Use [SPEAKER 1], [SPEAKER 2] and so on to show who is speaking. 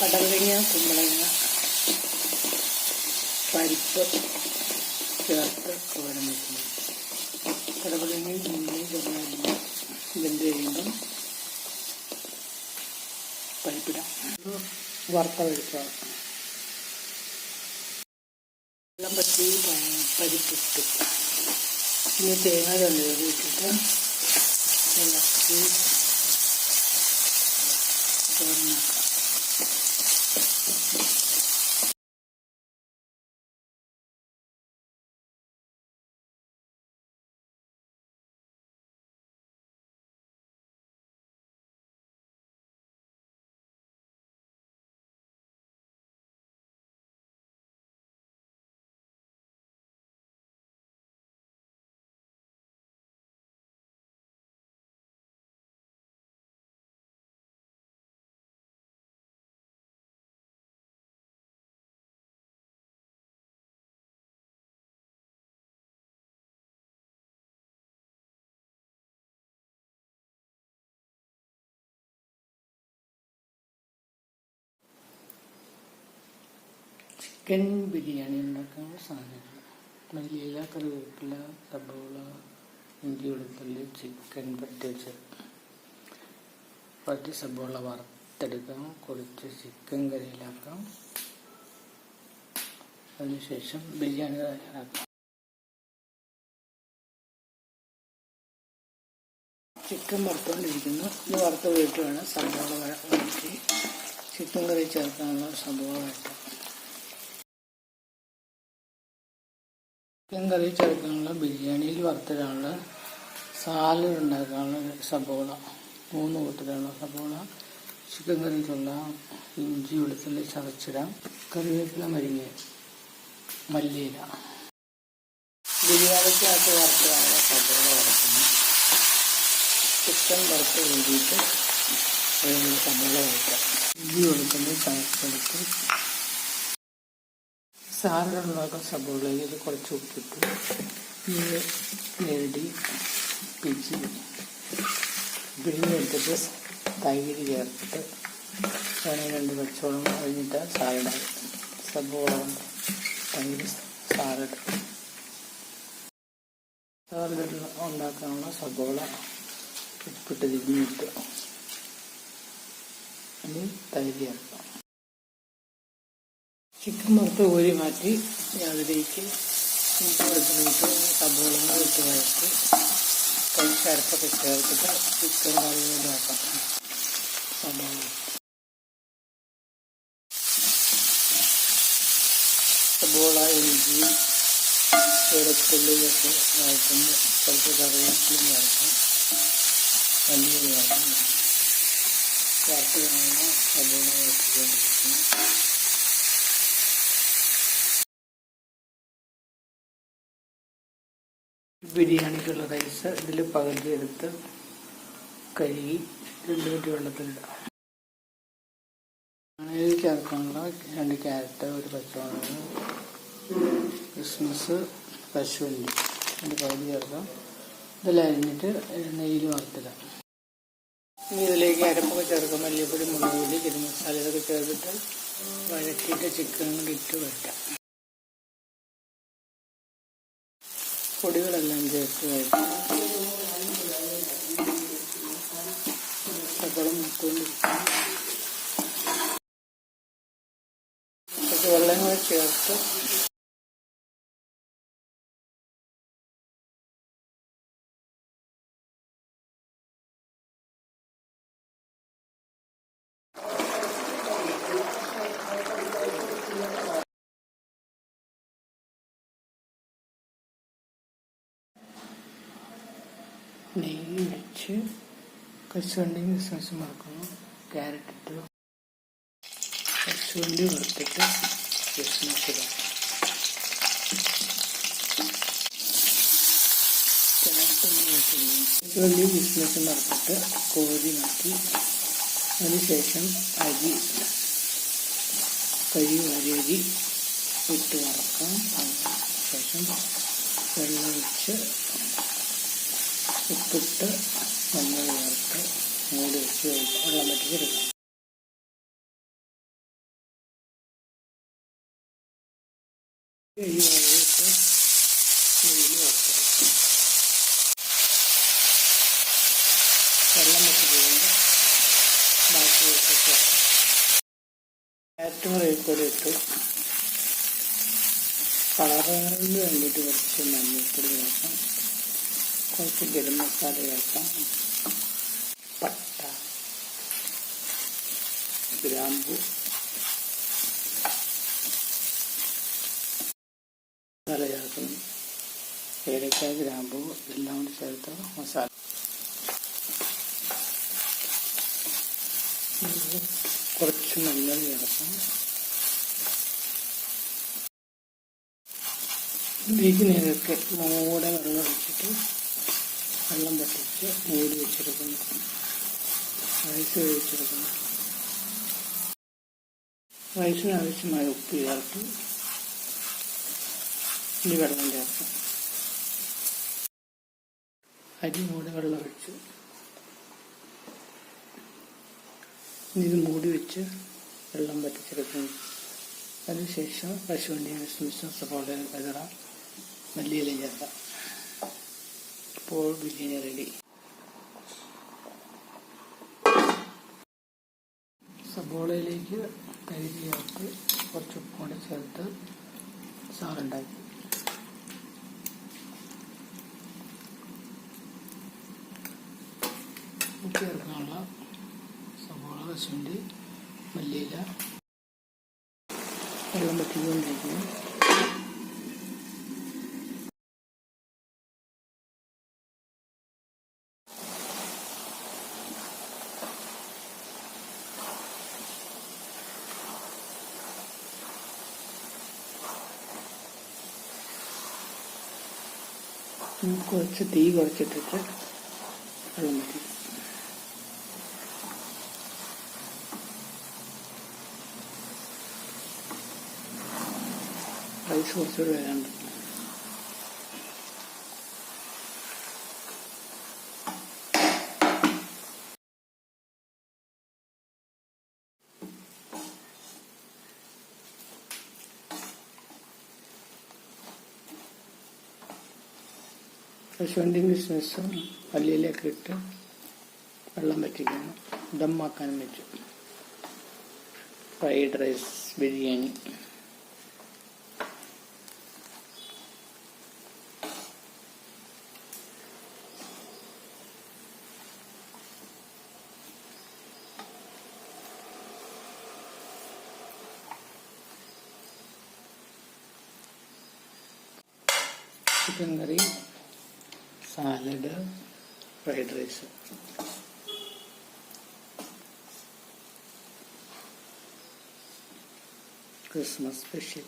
[SPEAKER 1] പടവലങ്ങ, കുമ്പളങ്ങ, പരിപ്പ് ചേർത്ത് തോരൻ വയ്ക്കുന്നത്. പടവലങ്ങയും കുമ്പളങ്ങയും ചെറുതായി വെന്ത് കഴിയുമ്പം പരിപ്പിടാം. വറുത്ത പരിപ്പ് വെള്ളം പറ്റി പരിപ്പിട്ടു. ഇനി തേങ്ങ ചൊല്ലി ഇട്ടിട്ട് ഇളക്കി തോരനാക്കാം. ചിക്കൻ ബിരിയാണി ഉണ്ടാക്കാനുള്ള സാധനങ്ങൾ: മല്ലിയില, കറിവേപ്പില, സബോള, ഇഞ്ചി, വെളുത്തുള്ളി, ചിക്കൻ പറ്റി സബോള വറുത്തെടുക്കാം. കുറച്ച് ചിക്കൻ കറിയിലാക്കാം. അതിനുശേഷം ബിരിയാണി തയ്യാറാക്കാം. ചിക്കൻ വറുത്തുകൊണ്ടിരിക്കുന്നു. ഇത് വറുത്ത് വീട്ടിൽ വേണം സബോള വഴറ്റി ചിക്കൻ കറി ചേർക്കാനുള്ള സബോള വഴറ്റാം. ചിക്കൻ കറി ചേർക്കാനുള്ള, ബിരിയാണിയിൽ വറുത്തിടാനുള്ള, സാലഡ് ഉണ്ടാക്കാനുള്ള സബോള 3 കൂട്ടത്തിലുള്ള സബോള, ചിക്കൻ കറിക്കുള്ള ഇഞ്ചി, വെളുത്തുള്ളി ചതച്ചിടാം. കറിവേപ്പില, മല്ലിയില. ബിരിയാണിക്കകത്ത് വറുത്തിടാനുള്ള സബോള വറുക്കുന്നു. ചിക്കൻ വറുത്ത് കൂടിയിട്ട് സബോള വറുക്കാം. ഇഞ്ചി, വെളുത്തുള്ളി ചതച്ചെടുത്ത് സാലഡ് ഉണ്ടാക്കാൻ സബോളയിൽ കുറച്ച് ഉപ്പിട്ടു ഞെരടി പിഴിഞ്ഞെടുത്തിട്ട് തൈര് ചേർത്തിട്ട് വേണമെങ്കിൽ 2 പച്ചവെള്ളം കഴിഞ്ഞിട്ട് സാലഡായി. സബോള തൈര് സാലഡ് ഉണ്ടാക്കാനുള്ള സബോള ഉപ്പിട്ട് തിരിഞ്ഞിട്ട് ഇനി തൈര് ചേർക്കാം. ചിക്കൻ വറുത്ത് കോരി മാറ്റി അതിലേക്ക് ഇട്ട് സബോളയും ഇട്ട് വഴറ്റി കുറച്ച് അരപ്പൊക്കെ ചേർത്തിട്ട് ചിക്കൻ കറിയിലാക്കാം. സബോള, ഇഞ്ചി, വെളുത്തുള്ളിയൊക്കെ വഴറ്റുമ്പോൾ കുറച്ച് കറിവേപ്പില ചേർക്കാം. മല്ലിയില ചേർക്കാം. വറുത്ത് കാണുമ്പോൾ സബോള വഴറ്റിക്കൊണ്ടിരിക്കുന്നു. ബിരിയാണിക്കുള്ള റൈസ് ഇതിൽ പകുതി എടുത്ത് കഴുകി 2 മിനിറ്റ് വെള്ളത്തിലിടാം. ഇതിൽ ചേർക്കാനുള്ള 2 ക്യാരറ്റ്, 1 പച്ചമുളക്, കിസ്മിസ്, കശുവണ്ടി അതിൻ്റെ പകുതി ചേർക്കാം. ഇതെല്ലാം അരിഞ്ഞിട്ട് നെയ്യിൽ വറുത്തിടാം. ഇനി ഇതിലേക്ക് അരപ്പൊക്കെ ചേർക്കാം. മല്ലിപ്പൊടി, മുളക് പൊടി, ഗരം മസാല ഇതൊക്കെ ചേർത്തിട്ട് വഴറ്റിയിട്ട് ചിക്കൻ കൂടി ഇട്ട് വഴറ്റാം. പൊടികളെല്ലാം ചേർത്ത് വഴറ്റി സബോള മുട്ടുകൊണ്ടിരിക്കും. കുറച്ച് വെള്ളം കൂടെ ചേർത്ത് നെയ്യ് ഒഴിച്ച് കശുവണ്ടിയും കിസ്മിസും വറുക്കുന്നു. ക്യാരറ്റ് ഇട്ട് കശുവണ്ടി വറുത്തിട്ട് കിസ്മിസ് ഇടാം. കശുവണ്ടിയും കിസ്മിസും വറുത്തിട്ട് കോരി മാറ്റി അതിനുശേഷം അരി അരി ഇട്ട് വറക്കാം. അതിനുശേഷം വെള്ളം ഒഴിച്ച് ഉപ്പിട്ട് നന്നായി വറുത്ത് മൂടി വെച്ച് വെള്ളം വറ്റിച്ചെടുക്കാം. ഈ വഴിയിട്ട് നെയ്യിൽ വറുത്തെടുക്കാം. വെള്ളം വെച്ച് കഴിയുമ്പോൾ ബാക്കി വെച്ചിട്ട് കൂടി ഇട്ട് കളറിന് വേണ്ടിയിട്ട് കുറച്ച് മഞ്ഞൾപ്പൊടി ചേർക്കാം, കുറച്ച് ഗരം മസാല ചേർക്കാം, പട്ട, ഗ്രാമ്പു, മസാല ചേർക്കണം, ഏലക്ക, ഗ്രാമ്പു എല്ലാം കൂടി ചേർത്ത് മസാല. കുറച്ച് മഞ്ഞൾ ചേർക്കാം. ഇതിലേക്ക് മൂടെ വെള്ളം ഒഴിച്ചിട്ട് വെള്ളം പറ്റിച്ച് മൂടി വെച്ചെടുക്കുന്നു. റൈസ് വേവിച്ചെടുക്കുന്നു. റൈസിന് ആവശ്യമായ ഉപ്പ് ചേർത്ത് ഇനി വെള്ളം ചേർക്കാം. അരി മൂടി വെള്ളം ഒഴിച്ചു. ഇത് മൂടി വെച്ച് വെള്ളം പറ്റിച്ചെടുക്കുന്നു. അതിനുശേഷം കശുവണ്ടി, കിസ്മിസ്, സവാള, ബദറ, മല്ലിയില ചേർക്കാം. ഇപ്പോൾ ബിരിയാണി റെഡി. സവാളയിലേക്ക് തൈര് ചേർത്ത് കുറച്ച് ഉപ്പ് കൂടെ ചേർത്ത് സാറുണ്ടാക്കി. ഉപ്പ് ചേർക്കാനുള്ള സവാള, കശുവണ്ടി, മല്ലിയില വെള്ളം പറ്റിക്കൊണ്ടിരിക്കുന്നു. കുറച്ച് തീ കുറച്ചിട്ടിട്ട് വെള്ളം പറ്റി. റൈസ് കുറച്ചുകൂടി വരാണ്ട്. കശുവണ്ടിയും കിസ്മിസും മല്ലിയിലൊക്കെ ഇട്ട് വെള്ളം വറ്റിക്കുന്നു. ദമ്മാക്കാനും വെച്ചു. Fried rice biryani. Chicken curry, salad, fried rice. Christmas special.